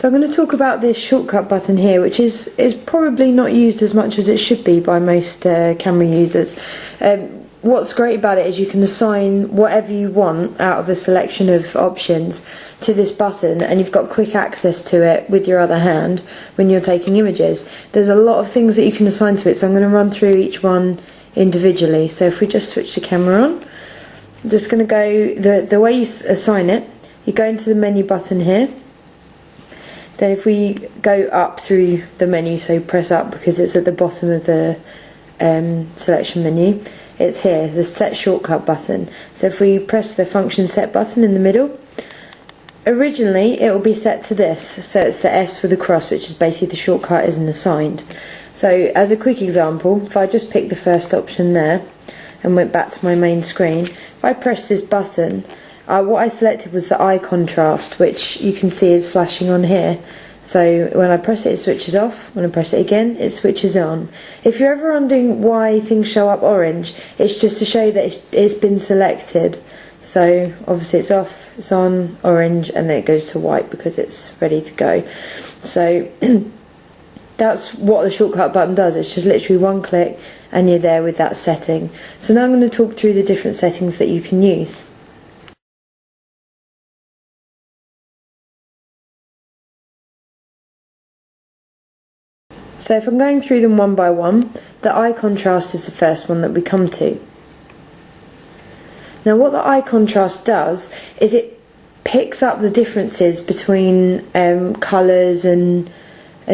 So I'm going to talk about this shortcut button here, which is probably not used as much as it should be by most camera users. What's great about it is you can assign whatever you want out of a selection of options to this button, and you've got quick access to it with your other hand when you're taking images. There's a lot of things that you can assign to it, so I'm going to run through each one individually. So if we just switch the camera on, I'm just going to go, the way you assign it, you go into the menu button here. Then if we go up through the menu, so press up because it's at the bottom of the selection menu, it's here, the set shortcut button. So if we press the function set button in the middle, originally it will be set to this, so it's the S with a cross, which is basically the shortcut isn't assigned. So as a quick example, if I just pick the first option there and went back to my main screen, if I press this button, what I selected was the eye contrast, which you can see is flashing on here. So when I press it, it switches off. When I press it again, it switches on. If you're ever wondering why things show up orange, it's just to show that it's been selected. So obviously it's off, it's on, orange, and then it goes to white because it's ready to go. So that's what the shortcut button does. It's just literally one click and you're there with that setting. So now I'm going to talk through the different settings that you can use. So if I'm going through them one by one, the eye contrast is the first one that we come to. Now what the eye contrast does is it picks up the differences between colours and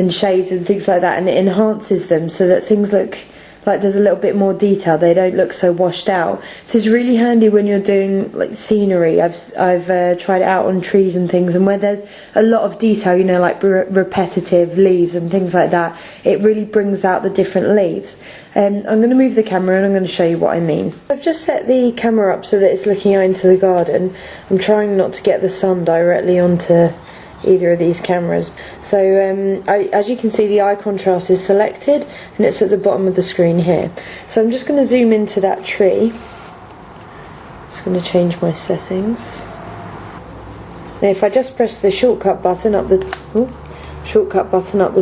shades and things like that, and it enhances them so that things look like there's a little bit more detail. They don't look so washed out. This is really handy when you're doing like scenery. I've tried it out on trees and things, and where there's a lot of detail, you know, like repetitive leaves and things like that, it really brings out the different leaves. I'm going to move the camera and I'm going to show you what I mean. I've just set the camera up so that it's looking out into the garden. I'm trying not to get the sun directly onto either of these cameras. So as you can see, the eye contrast is selected and it's at the bottom of the screen here. So I'm just going to zoom into that tree. I'm just going to change my settings. Now if I just press the shortcut button up the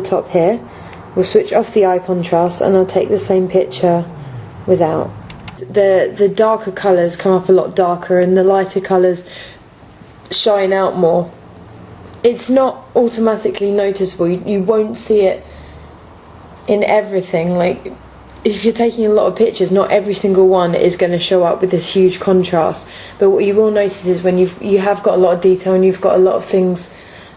top here, we'll switch off the eye contrast and I'll take the same picture without. The darker colours come up a lot darker and the lighter colours shine out more. It's not automatically noticeable. You won't see it in everything. Like if you're taking a lot of pictures, not every single one is going to show up with this huge contrast. But what you will notice is when you have got a lot of detail and you've got a lot of things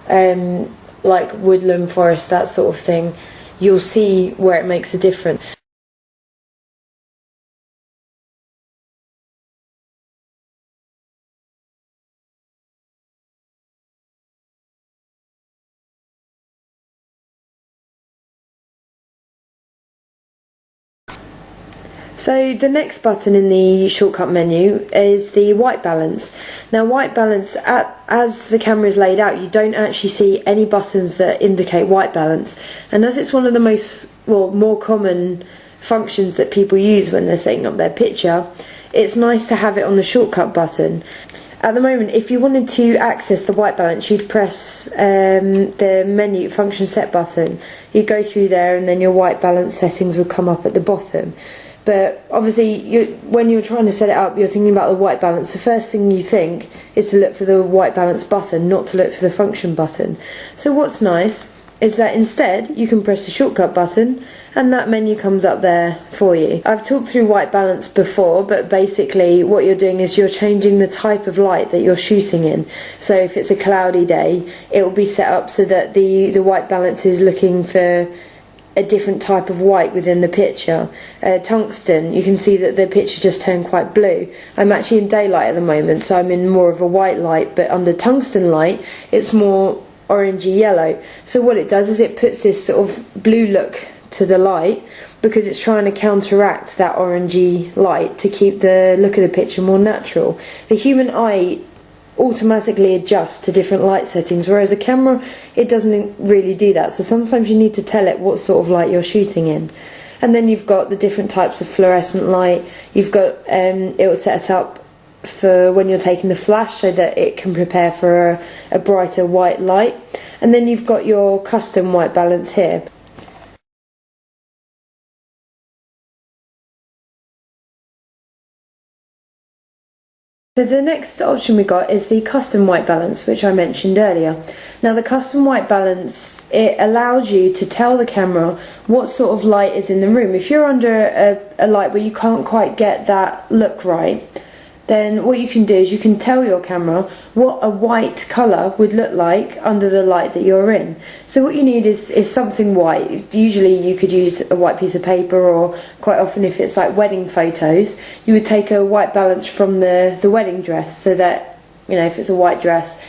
like woodland, forest, that sort of thing, you'll see where it makes a difference. So the next button in the shortcut menu is the white balance. Now white balance, as the camera is laid out, you don't actually see any buttons that indicate white balance, and as it's one of the more common functions that people use when they're setting up their picture, it's nice to have it on the shortcut button. At the moment, if you wanted to access the white balance, you'd press the menu function set button. You'd go through there and then your white balance settings would come up at the bottom. But obviously, when you're trying to set it up, you're thinking about the white balance. The first thing you think is to look for the white balance button, not to look for the function button. So what's nice is that instead you can press the shortcut button and that menu comes up there for you. I've talked through white balance before, but basically what you're doing is you're changing the type of light that you're shooting in. So if it's a cloudy day, it will be set up so that the white balance is looking for a different type of white within the picture. Tungsten, you can see that the picture just turned quite blue. I'm actually in daylight at the moment, so I'm in more of a white light, but under tungsten light it's more orangey yellow. So what it does is it puts this sort of blue look to the light because it's trying to counteract that orangey light to keep the look of the picture more natural. The human eye automatically adjusts to different light settings, whereas a camera, it doesn't really do that. So sometimes you need to tell it what sort of light you're shooting in. And then you've got the different types of fluorescent light. You've got it will set up for when you're taking the flash so that it can prepare for a brighter white light. And then you've got your custom white balance here. So the next option we got is the custom white balance, which I mentioned earlier. Now the custom white balance, it allows you to tell the camera what sort of light is in the room. If you're under a light where you can't quite get that look right, then what you can do is you can tell your camera what a white colour would look like under the light that you're in. So what you need is something white. Usually you could use a white piece of paper, or quite often if it's like wedding photos, you would take a white balance from the wedding dress, so that, you know, if it's a white dress,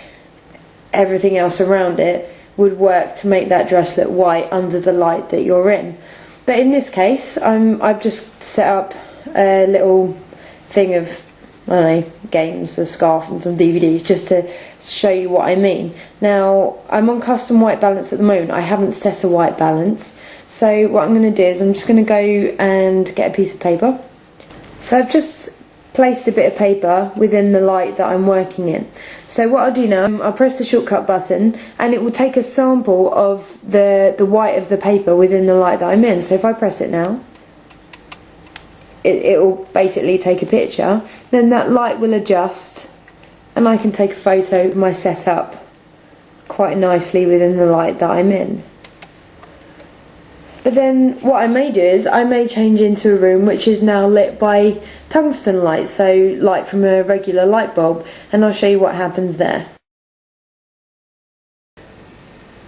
everything else around it would work to make that dress look white under the light that you're in. But in this case, I've just set up a little thing of, I don't know, games, a scarf and some DVDs, just to show you what I mean. Now, I'm on custom white balance at the moment. I haven't set a white balance. So what I'm going to do is I'm just going to go and get a piece of paper. So I've just placed a bit of paper within the light that I'm working in. So what I'll do now, I'll press the shortcut button and it will take a sample of the white of the paper within the light that I'm in. So if I press it now, it will basically take a picture. Then that light will adjust and I can take a photo of my setup quite nicely within the light that I'm in. But then what I may do is I may change into a room which is now lit by tungsten light, so light from a regular light bulb, and I'll show you what happens there.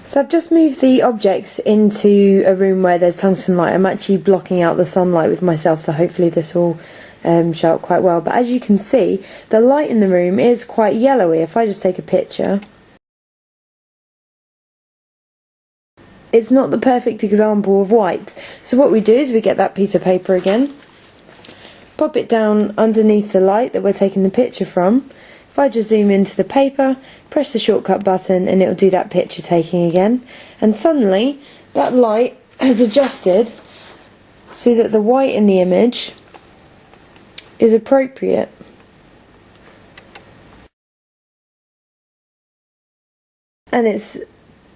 So I've just moved the objects into a room where there's tungsten light. I'm actually blocking out the sunlight with myself, so hopefully this will show up quite well. But as you can see, the light in the room is quite yellowy. If I just take a picture, it's not the perfect example of white. So what we do is we get that piece of paper again, pop it down underneath the light that we're taking the picture from. If I just zoom into the paper, press the shortcut button, and it'll do that picture taking again. And suddenly that light has adjusted so that the white in the image is appropriate. And it's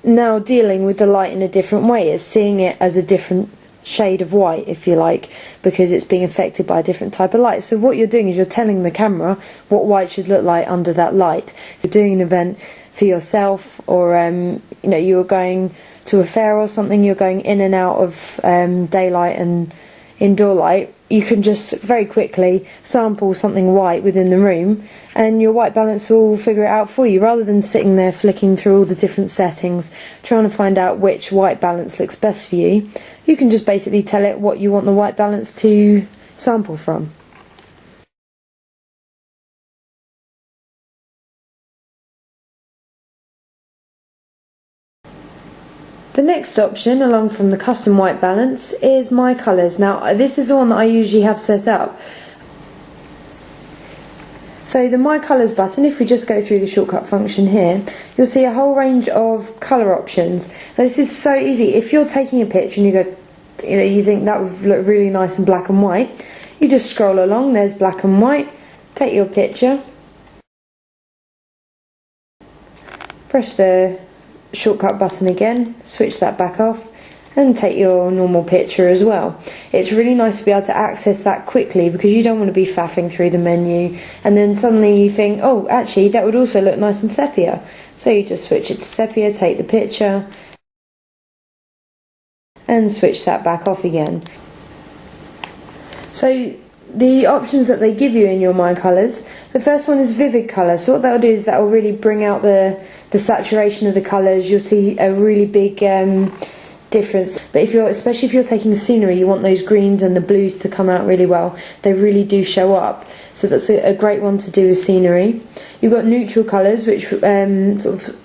now dealing with the light in a different way. It's seeing it as a different shade of white, if you like, because it's being affected by a different type of light. So what you're doing is you're telling the camera what white should look like under that light. If you're doing an event for yourself, or you know, you're going to a fair or something, you're going in and out of daylight and indoor light, you can just very quickly sample something white within the room and your white balance will figure it out for you, rather than sitting there flicking through all the different settings trying to find out which white balance looks best for you. You can just basically tell it what you want the white balance to sample from. The next option, along from the custom white balance, is my colours. Now this is the one that I usually have set up. So the My Colours button, if we just go through the shortcut function here, you'll see a whole range of colour options. Now, this is so easy. If you're taking a picture and you go, you know, you think that would look really nice in black and white, you just scroll along, there's black and white, take your picture, press the shortcut button again, switch that back off, and take your normal picture as well. It's really nice to be able to access that quickly, because you don't want to be faffing through the menu and then suddenly you think, oh, actually that would also look nice in sepia. So you just switch it to sepia, take the picture and switch that back off again. So the options that they give you in your My Colours, the first one is vivid colour. So what that will do is that will really bring out the saturation of the colours. You'll see a really big difference. But especially if you're taking scenery, you want those greens and the blues to come out really well. They really do show up. So that's a great one to do with scenery. You've got neutral colours, which sort of,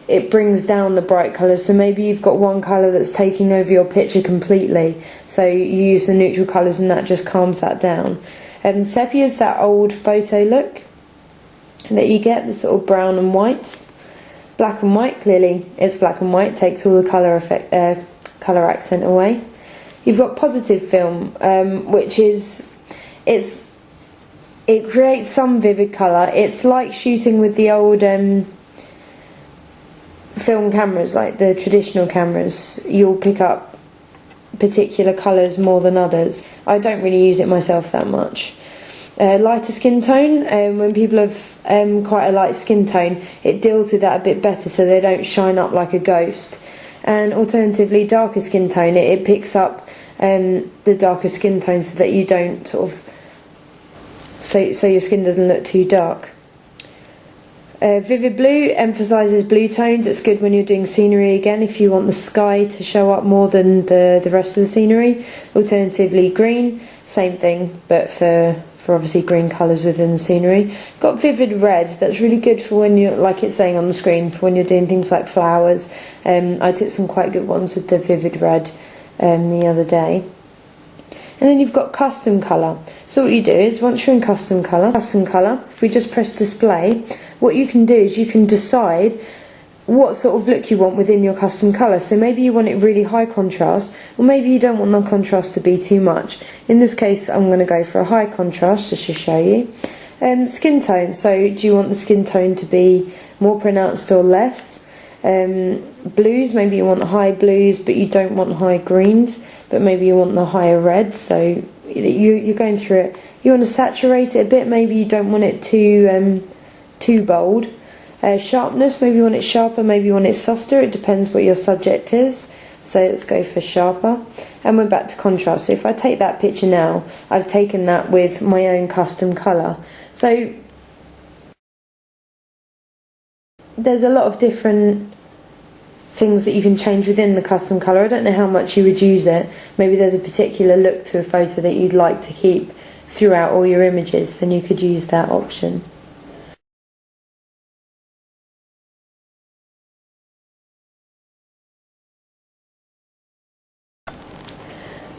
it brings down the bright colours. So maybe you've got one colour that's taking over your picture completely, so you use the neutral colours and that just calms that down. Sepia is that old photo look that you get, the sort of brown and whites. Black and white, clearly it's black and white, takes all the colour accent away. You've got positive film, which is, it's it creates some vivid colour. It's like shooting with the old film cameras, like the traditional cameras. You'll pick up particular colours more than others. I don't really use it myself that much. Lighter skin tone, when people have quite a light skin tone, it deals with that a bit better so they don't shine up like a ghost. And alternatively, darker skin tone, it picks up the darker skin tone so that you don't sort of, so your skin doesn't look too dark. Vivid blue emphasises blue tones. It's good when you're doing scenery again, if you want the sky to show up more than the rest of the scenery. Alternatively, green, same thing, but for obviously green colours within the scenery. Got vivid red, that's really good for when you're, like it's saying on the screen, for when you're doing things like flowers. I took some quite good ones with the vivid red the other day. And then you've got custom colour. So what you do is, once you're in custom colour, if we just press display, what you can do is you can decide what sort of look you want within your custom colour. So maybe you want it really high contrast, or maybe you don't want the contrast to be too much. In this case, I'm going to go for a high contrast just to show you. Skin tone, so do you want the skin tone to be more pronounced or less? Blues, maybe you want high blues but you don't want high greens, but maybe you want the higher reds, so you're going through it. You want to saturate it a bit, maybe you don't want it too bold. Sharpness, maybe you want it sharper, maybe you want it softer, it depends what your subject is. So let's go for sharper. And we're back to contrast. So if I take that picture now, I've taken that with my own custom colour. So there's a lot of different things that you can change within the custom colour. I don't know how much you would use it. Maybe there's a particular look to a photo that you'd like to keep throughout all your images, then you could use that option.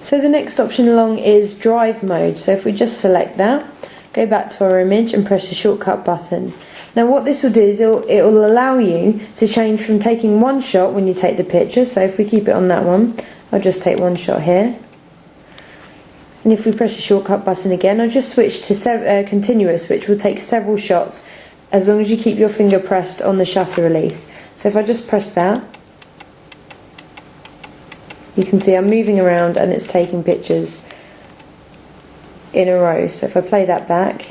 So the next option along is drive mode. So if we just select that, go back to our image and press the shortcut button. Now what this will do is it will allow you to change from taking one shot when you take the picture. So if we keep it on that one, I'll just take one shot here. And if we press the shortcut button again, I'll just switch to continuous, which will take several shots as long as you keep your finger pressed on the shutter release. So if I just press that, you can see I'm moving around and it's taking pictures in a row. So if I play that back,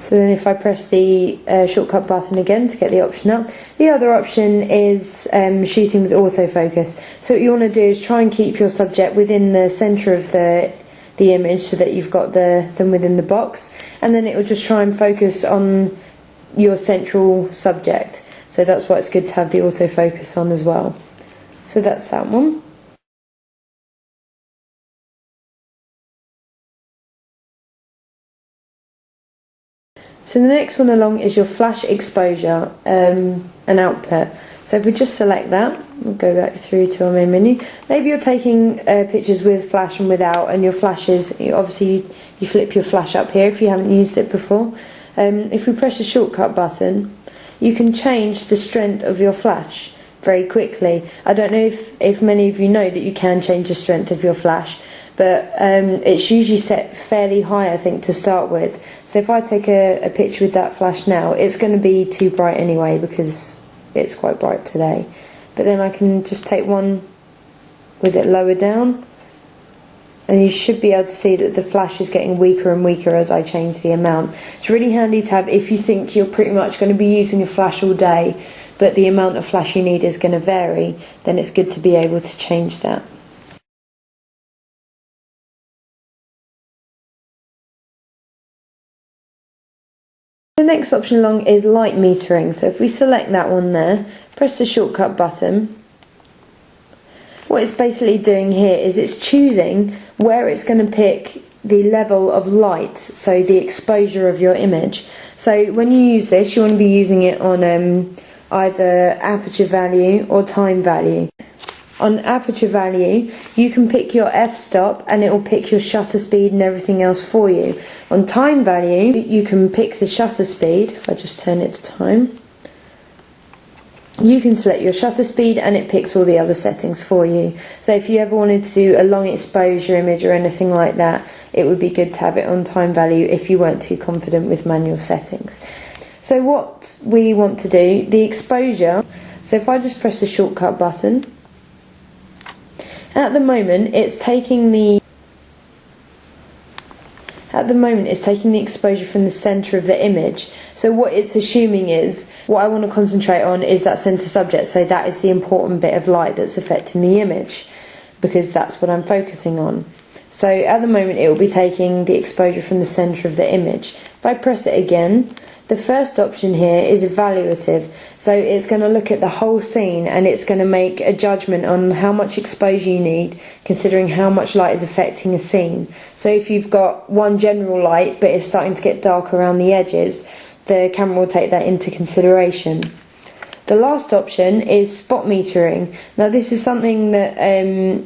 so then if I press the shortcut button again to get the option up, the other option is shooting with autofocus. So what you want to do is try and keep your subject within the centre of the image so that you've got them within the box, and then it will just try and focus on your central subject. So that's why it's good to have the autofocus on as well. So that's that one. So the next one along is your flash exposure and output. So if we just select that, we'll go back through to our main menu. Maybe you're taking pictures with flash and without, and your flashes, obviously you flip your flash up here if you haven't used it before. If we press the shortcut button, you can change the strength of your flash very quickly. I don't know if many of you know that you can change the strength of your flash, but it's usually set fairly high, I think, to start with. So if I take a picture with that flash now, it's going to be too bright anyway because it's quite bright today. But then I can just take one with it lower down, and you should be able to see that the flash is getting weaker and weaker as I change the amount. It's really handy to have if you think you're pretty much going to be using a flash all day, but the amount of flash you need is going to vary, then it's good to be able to change that. The next option along is light metering. So if we select that one there, press the shortcut button, what it's basically doing here is it's choosing where it's going to pick the level of light, so the exposure of your image. So when you use this, you want to be using it on either aperture value or time value. On aperture value, you can pick your f-stop and it will pick your shutter speed and everything else for you. On time value, you can pick the shutter speed. If I just turn it to time, you can select your shutter speed and it picks all the other settings for you. So if you ever wanted to do a long exposure image or anything like that, it would be good to have it on time value if you weren't too confident with manual settings. So what we want to do, the exposure, so if I just press the shortcut button, at the moment it's taking the exposure from the centre of the image. So what it's assuming is, what I want to concentrate on is that centre subject, so that is the important bit of light that's affecting the image, because that's what I'm focusing on. So at the moment it will be taking the exposure from the centre of the image. If I press it again, the first option here is evaluative, so it's going to look at the whole scene and it's going to make a judgment on how much exposure you need, considering how much light is affecting a scene. So if you've got one general light but it's starting to get dark around the edges, the camera will take that into consideration. The last option is spot metering. Now this is something that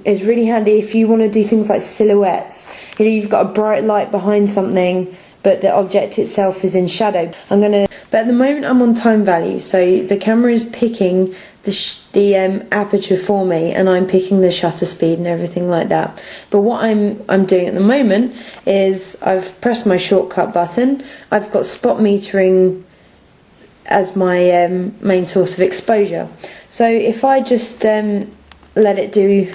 is really handy if you want to do things like silhouettes. You know, you've got a bright light behind something but the object itself is in shadow. But at the moment I'm on time value, so the camera is picking the aperture for me, and I'm picking the shutter speed and everything like that. But what I'm doing at the moment is I've pressed my shortcut button. I've got spot metering as my main source of exposure. So if I just let it do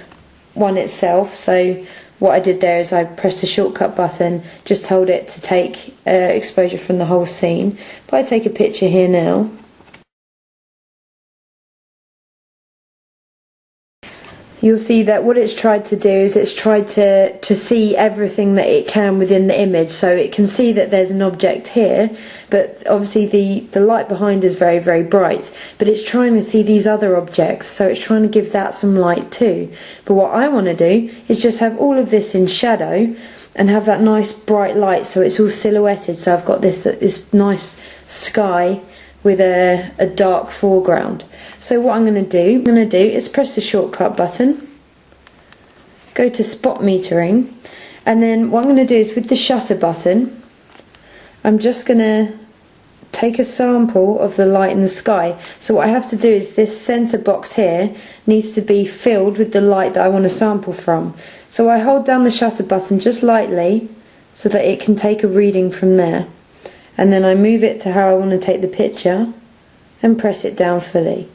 one itself, so what I did there is I pressed the shortcut button, just told it to take exposure from the whole scene. If I take a picture here now, you'll see that what it's tried to do is it's tried to see everything that it can within the image. So it can see that there's an object here, but obviously the light behind is very, very bright, but it's trying to see these other objects, so it's trying to give that some light too. But what I want to do is just have all of this in shadow and have that nice bright light, so it's all silhouetted. So I've got this nice sky with a dark foreground. So what I'm going to do is press the shortcut button, go to spot metering, and then what I'm going to do is with the shutter button, I'm just going to take a sample of the light in the sky. So what I have to do is this centre box here needs to be filled with the light that I want to sample from. So I hold down the shutter button just lightly so that it can take a reading from there. And then I move it to how I want to take the picture and press it down fully.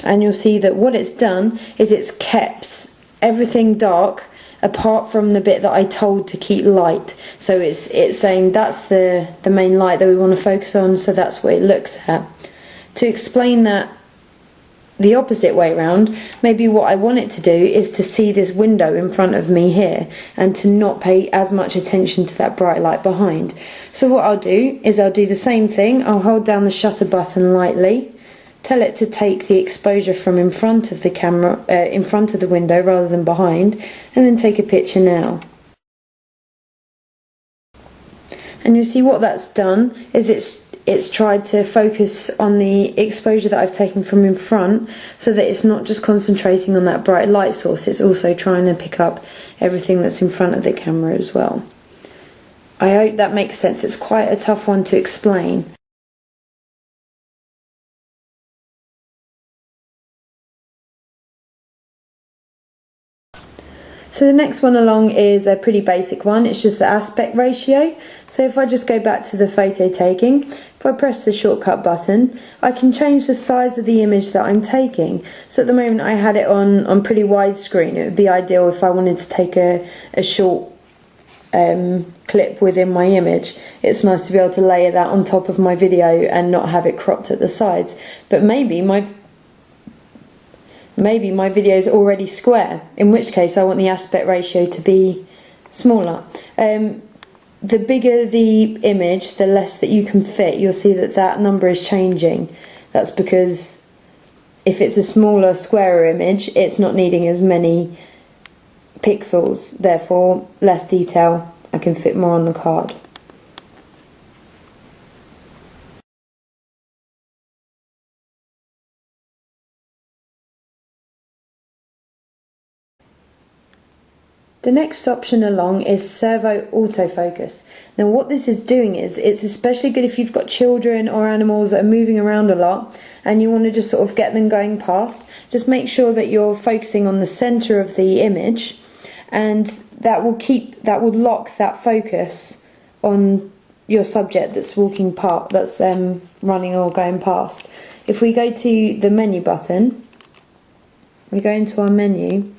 And you'll see that what it's done is it's kept everything dark apart from the bit that I told to keep light. So it's saying that's the main light that we want to focus on, so that's what it looks at. To explain that the opposite way around, maybe what I want it to do is to see this window in front of me here and to not pay as much attention to that bright light behind. So what I'll do is I'll do the same thing. I'll hold down the shutter button lightly, tell it to take the exposure from in front of the camera, in front of the window rather than behind, and then take a picture now. And you'll see what that's done is it's tried to focus on the exposure that I've taken from in front, so that it's not just concentrating on that bright light source, it's also trying to pick up everything that's in front of the camera as well. I hope that makes sense. It's quite a tough one to explain. So the next one along is a pretty basic one. It's just the aspect ratio. So if I just go back to the photo taking, if I press the shortcut button, I can change the size of the image that I'm taking. So at the moment I had it on pretty widescreen. It would be ideal if I wanted to take a short clip within my image. It's nice to be able to layer that on top of my video and not have it cropped at the sides. But maybe my video is already square, in which case I want the aspect ratio to be smaller. The bigger the image, the less that you can fit. You'll see that that number is changing. That's because if it's a smaller, squarer image, it's not needing as many pixels, therefore less detail. I can fit more on the card. The next option along is Servo Autofocus. Now what this is doing is, it's especially good if you've got children or animals that are moving around a lot and you want to just sort of get them going past. Just make sure that you're focusing on the center of the image, and that will lock that focus on your subject that's walking past, that's running or going past. If we go to the menu button, we go into our menu,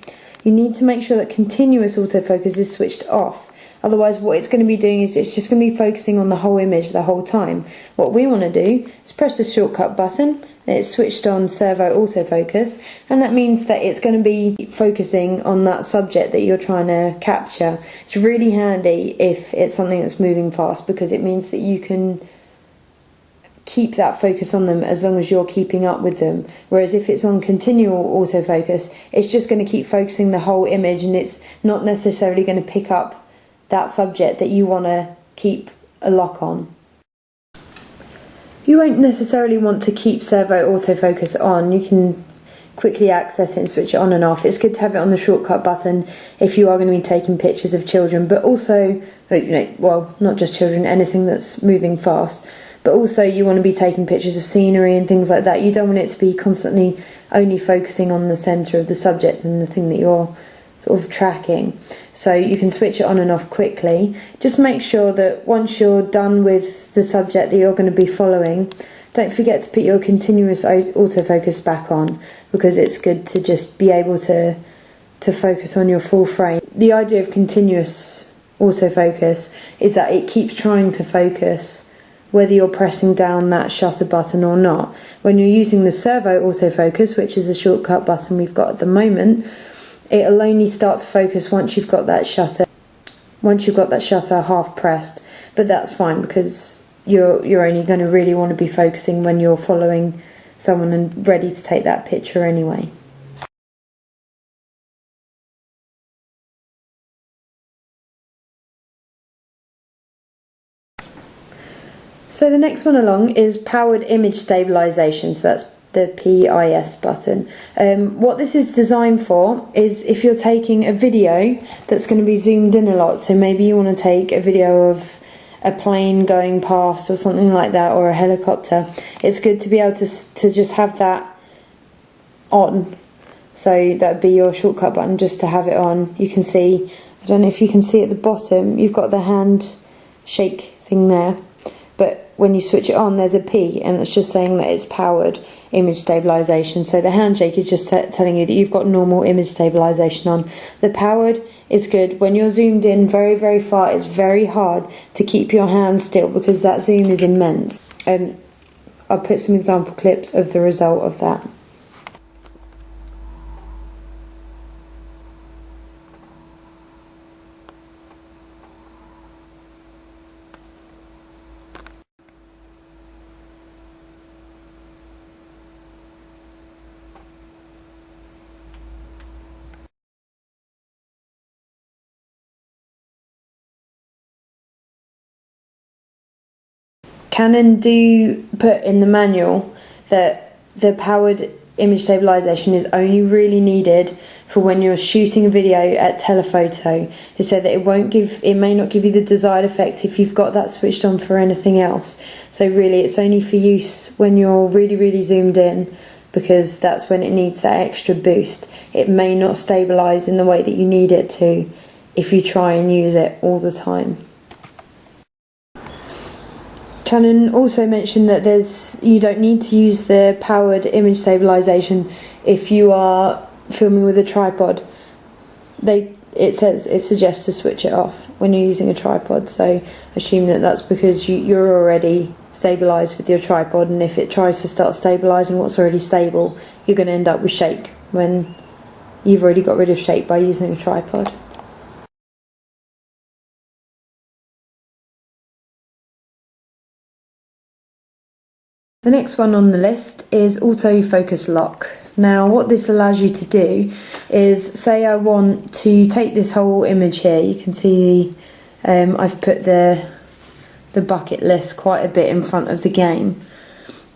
you need to make sure that continuous autofocus is switched off. Otherwise what it's going to be doing is it's just going to be focusing on the whole image the whole time. What we want to do is press the shortcut button, and it's switched on Servo Autofocus, and that means that it's going to be focusing on that subject that you're trying to capture. It's really handy if it's something that's moving fast, because it means that you can keep that focus on them as long as you're keeping up with them. Whereas if it's on continual autofocus, it's just going to keep focusing the whole image, and it's not necessarily going to pick up that subject that you want to keep a lock on. You won't necessarily want to keep Servo Autofocus on. You can quickly access it and switch it on and off. It's good to have it on the shortcut button if you are going to be taking pictures of children, but also, well, not just children, anything that's moving fast. But also you want to be taking pictures of scenery and things like that. You don't want it to be constantly only focusing on the centre of the subject and the thing that you're sort of tracking. So you can switch it on and off quickly. Just make sure that once you're done with the subject that you're going to be following, don't forget to put your continuous autofocus back on, because it's good to just be able to focus on your full frame. The idea of continuous autofocus is that it keeps trying to focus whether you're pressing down that shutter button or not. When you're using the Servo Autofocus, which is a shortcut button we've got at the moment, it'll only start to focus once you've got that shutter half pressed. But that's fine, because you're only going to really want to be focusing when you're following someone and ready to take that picture anyway. So the next one along is powered image stabilization, so that's the PIS button. What this is designed for is if you're taking a video that's going to be zoomed in a lot, so maybe you want to take a video of a plane going past or something like that, or a helicopter, it's good to be able to just have that on. So that would be your shortcut button, just to have it on. You can see, I don't know if you can see at the bottom, you've got the hand shake thing there, but when you switch it on there's a P, and it's just saying that it's powered image stabilization. So the handshake is just telling you that you've got normal image stabilization on. The powered is good. When you're zoomed in very, very far, it's very hard to keep your hand still because that zoom is immense. I'll put some example clips of the result of that. Canon do put in the manual that the powered image stabilization is only really needed for when you're shooting a video at telephoto. They said that it may not give you the desired effect if you've got that switched on for anything else. So really it's only for use when you're really, really zoomed in, because that's when it needs that extra boost. It may not stabilize in the way that you need it to if you try and use it all the time. Canon also mentioned that you don't need to use the powered image stabilization if you are filming with a tripod. It suggests to switch it off when you're using a tripod, so assume that that's because you're already stabilized with your tripod, and if it tries to start stabilizing what's already stable, you're going to end up with shake when you've already got rid of shake by using a tripod. The next one on the list is autofocus lock. Now what this allows you to do is, say I want to take this whole image here, you can see I've put the bucket list quite a bit in front of the game.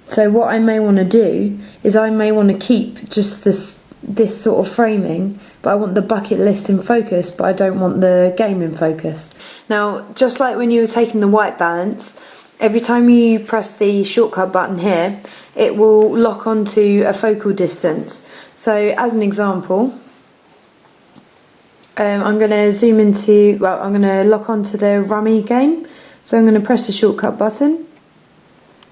So what I may want to do is I may want to keep just this this sort of framing, but I want the bucket list in focus, but I don't want the game in focus. Now, just like when you were taking the white balance, every time you press the shortcut button here, it will lock onto a focal distance. So as an example, I'm going to zoom into, well, I'm going to lock onto the rummy game. So I'm going to press the shortcut button.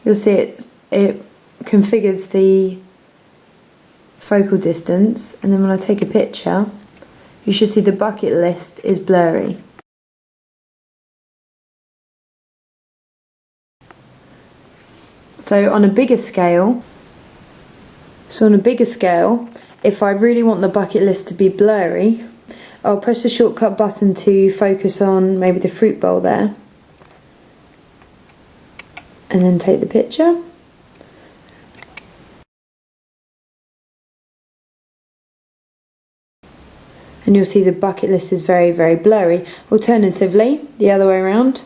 You'll see it configures the focal distance, and then when I take a picture, you should see the bucket list is blurry. So on a bigger scale, if I really want the bucket list to be blurry, I'll press the shortcut button to focus on maybe the fruit bowl there, and then take the picture. And you'll see the bucket list is very, very blurry. Alternatively, the other way around,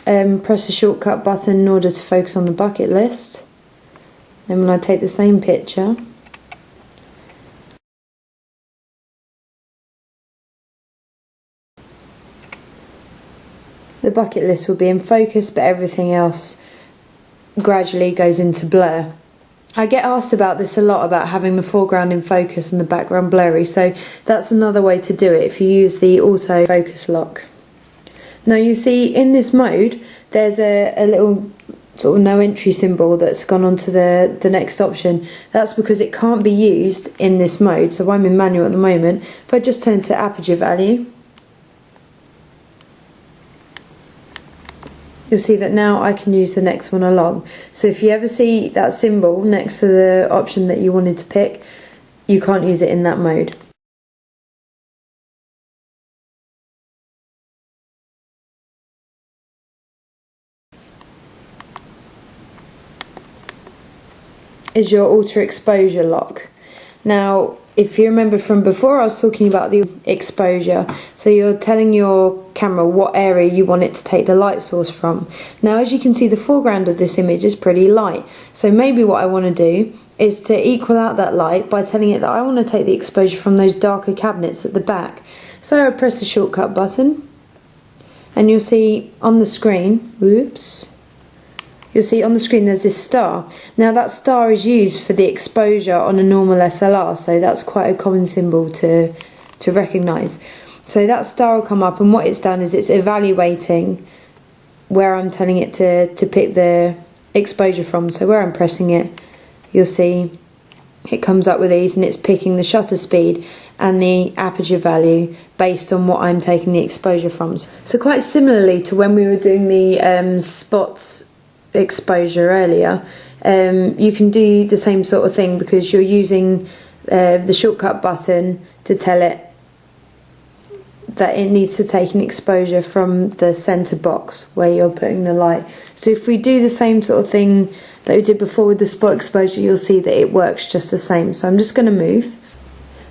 press the shortcut button in order to focus on the bucket list. Then when I take the same picture, the bucket list will be in focus, but everything else gradually goes into blur. I get asked about this a lot, about having the foreground in focus and the background blurry, so that's another way to do it if you use the autofocus lock. Now you see in this mode there's a little sort of no entry symbol that's gone on to the next option. That's because it can't be used in this mode, so I'm in manual at the moment. If I just turn to aperture value, you'll see that now I can use the next one along. So if you ever see that symbol next to the option that you wanted to pick, you can't use it in that mode. Is your auto exposure lock. Now, if you remember from before, I was talking about the exposure. So you're telling your camera what area you want it to take the light source from. Now, as you can see, the foreground of this image is pretty light. So maybe what I want to do is to equal out that light by telling it that I want to take the exposure from those darker cabinets at the back. So I press the shortcut button, and you'll see on the screen, you'll see on the screen there's this star. Now that star is used for the exposure on a normal SLR, so that's quite a common symbol to recognise. So that star will come up, and what it's done is it's evaluating where I'm telling it to pick the exposure from. So where I'm pressing it, you'll see it comes up with these, and it's picking the shutter speed and the aperture value based on what I'm taking the exposure from. So quite similarly to when we were doing the spots exposure earlier, you can do the same sort of thing, because you're using the shortcut button to tell it that it needs to take an exposure from the center box where you're putting the light. So if we do the same sort of thing that we did before with the spot exposure, you'll see that it works just the same. So I'm just going to move.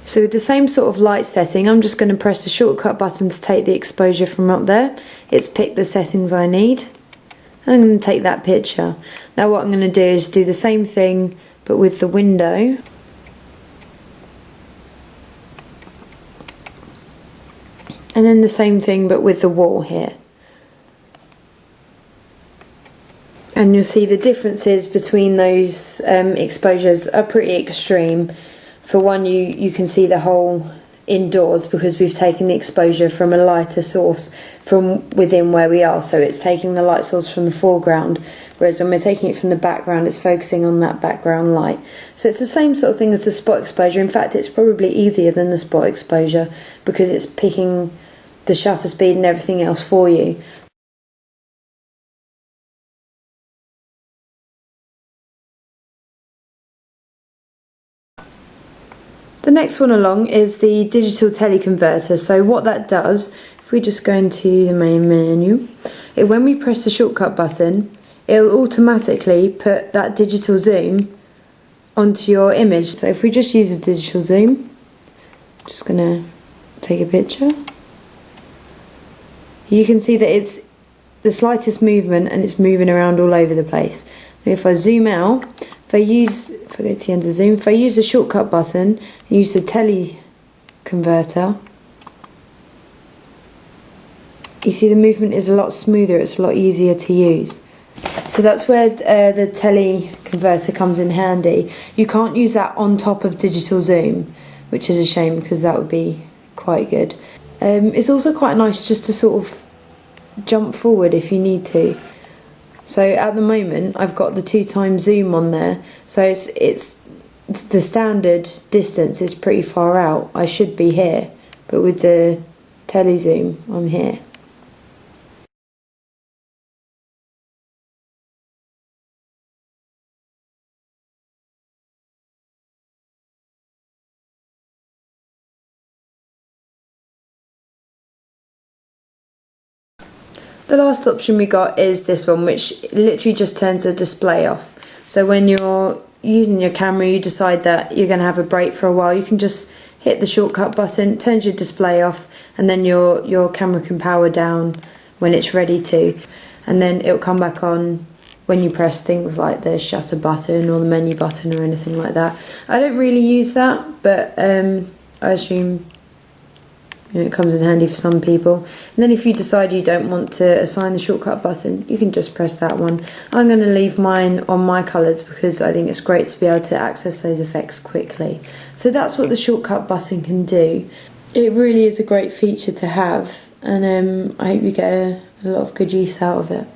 So with the same sort of light setting, I'm just going to press the shortcut button to take the exposure from up there. It's picked the settings I need, and I'm going to take that picture. Now what I'm going to do is do the same thing but with the window. And then the same thing but with the wall here. And you'll see the differences between those exposures are pretty extreme. For one, you can see the whole indoors because we've taken the exposure from a lighter source from within where we are, so it's taking the light source from the foreground, whereas when we're taking it from the background, it's focusing on that background light. So it's the same sort of thing as the spot exposure. In fact, it's probably easier than the spot exposure because it's picking the shutter speed and everything else for you. The next one along is the digital teleconverter. So what that does, if we just go into the main menu, when we press the shortcut button, it'll automatically put that digital zoom onto your image. So if we just use a digital zoom, I'm just going to take a picture. You can see that it's the slightest movement and it's moving around all over the place. If I zoom out, if I go to the end of the zoom, if I use the shortcut button, use the teleconverter, you see the movement is a lot smoother, it's a lot easier to use. So that's where the teleconverter comes in handy. You can't use that on top of digital zoom, which is a shame because that would be quite good. It's also quite nice just to sort of jump forward if you need to. So at the moment I've got the 2x zoom on there, so it's the standard distance is pretty far out. I should be here, but with the tele zoom I'm here. The last option we got is this one, which literally just turns the display off. So when you're using your camera, you decide that you're going to have a break for a while, you can just hit the shortcut button, turns your display off, and then your camera can power down when it's ready to. And then it'll come back on when you press things like the shutter button or the menu button or anything like that. I don't really use that, but I assume it comes in handy for some people. And then if you decide you don't want to assign the shortcut button, you can just press that one. I'm going to leave mine on my colours because I think it's great to be able to access those effects quickly. So that's what the shortcut button can do. It really is a great feature to have, and I hope you get a lot of good use out of it.